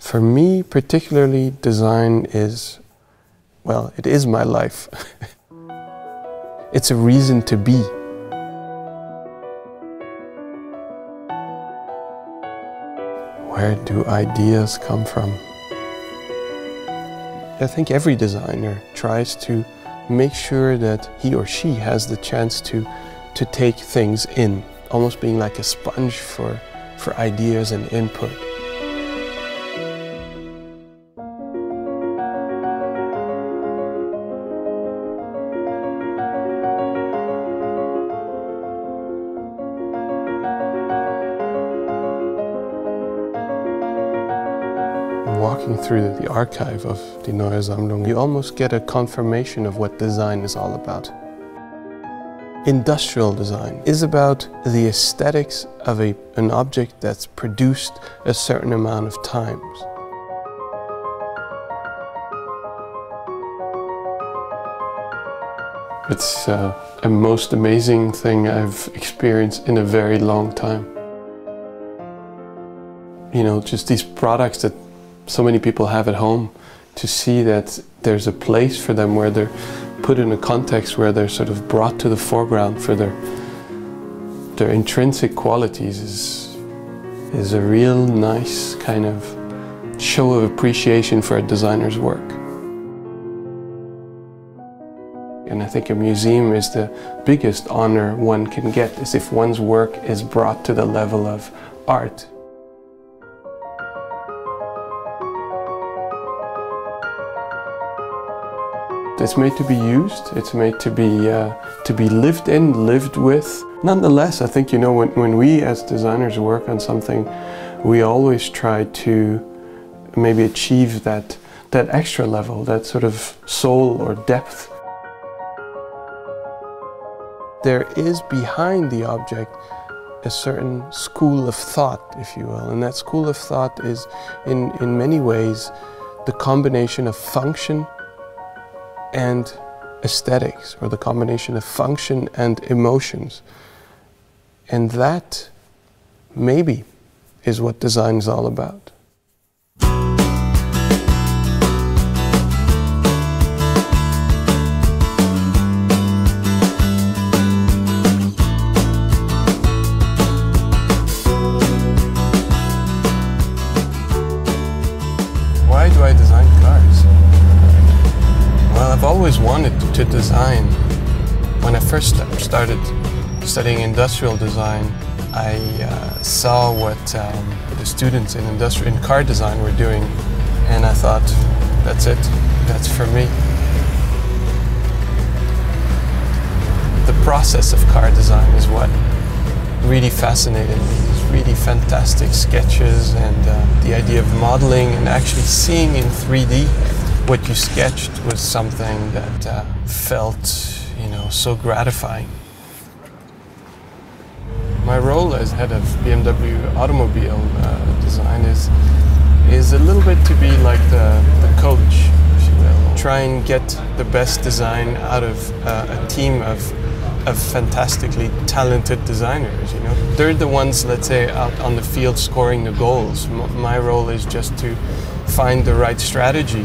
For me, particularly, design is, well, it is my life. It's a reason to be. Where do ideas come from? I think every designer tries to make sure that he or she has the chance to take things in, almost being like a sponge for ideas and input. Walking through the archive of Die Neue Sammlung, you almost get a confirmation of what design is all about. Industrial design is about the aesthetics of an object that's produced a certain amount of times. It's a most amazing thing I've experienced in a very long time. You know, just these products that so many people have at home, to see that there's a place for them where they're put in a context where they're sort of brought to the foreground for their intrinsic qualities is a real nice kind of show of appreciation for a designer's work. And I think a museum is the biggest honor one can get, is if one's work is brought to the level of art. It's made to be used, it's made to be lived in, lived with. Nonetheless, I think, you know, when we as designers work on something, we always try to maybe achieve that extra level, that sort of soul or depth. There is behind the object a certain school of thought, if you will, and that school of thought is in many ways the combination of function and aesthetics, or the combination of function and emotions. And that, maybe, is what design is all about. Why do I design cars? Well, I've always wanted to design. When I first started studying industrial design, I saw what the students in car design were doing, and I thought, that's it, that's for me. The process of car design is what really fascinated me. These really fantastic sketches and the idea of modeling and actually seeing in 3D what you sketched was something that felt, you know, so gratifying. My role as head of BMW automobile design is a little bit to be like the coach, if you will. Try and get the best design out of a team of fantastically talented designers, you know. They're the ones, let's say, out on the field scoring the goals. My role is just to find the right strategy.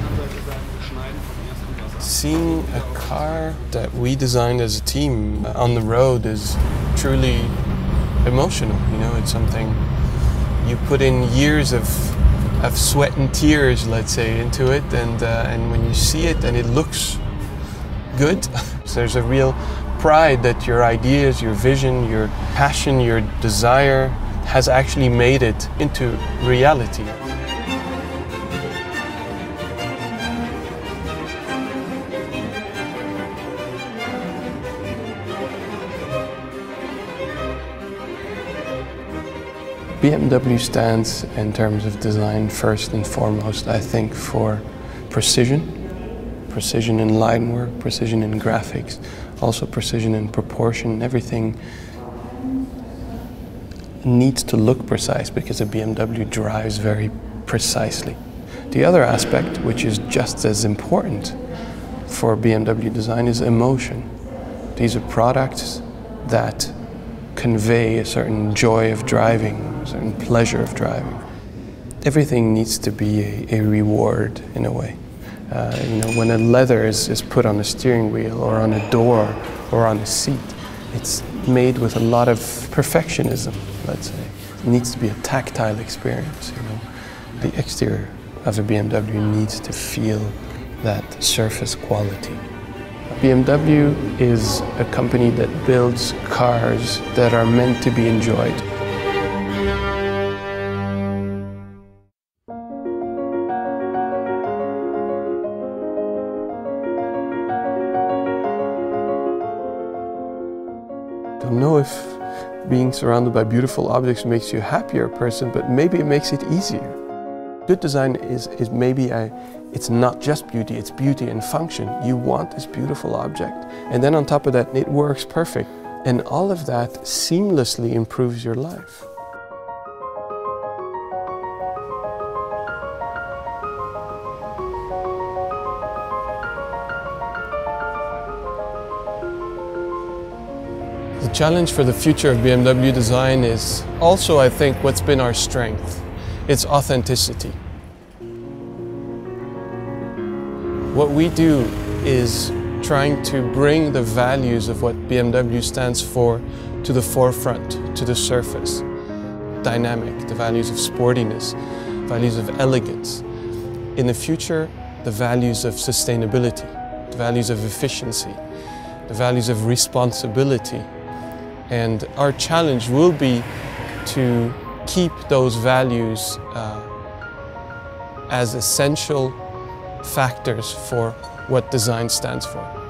Seeing a car that we designed as a team on the road is truly emotional, you know. It's something you put in years of sweat and tears, let's say, into it, and when you see it and it looks good, so there's a real pride that your ideas, your vision, your passion, your desire has actually made it into reality. BMW stands, in terms of design, first and foremost, I think, for precision. Precision in line work, precision in graphics, also precision in proportion. Everything needs to look precise because a BMW drives very precisely. The other aspect, which is just as important for BMW design, is emotion. These are products that convey a certain joy of driving, a certain pleasure of driving. everything needs to be a reward in a way. When a leather is put on a steering wheel or on a door or on a seat, it's made with a lot of perfectionism, let's say. It needs to be a tactile experience, The exterior of a BMW needs to feel that surface quality. BMW is a company that builds cars that are meant to be enjoyed. I don't know if being surrounded by beautiful objects makes you a happier person, but maybe it makes it easier. Good design is maybe it's not just beauty, it's beauty and function. You want this beautiful object, and then on top of that, it works perfect. And all of that seamlessly improves your life. The challenge for the future of BMW design is also, I think, what's been our strength. It's authenticity. What we do is trying to bring the values of what BMW stands for to the forefront, to the surface. Dynamic, the values of sportiness, values of elegance. In the future, the values of sustainability, the values of efficiency, the values of responsibility. And our challenge will be to keep those values as essential factors for what design stands for.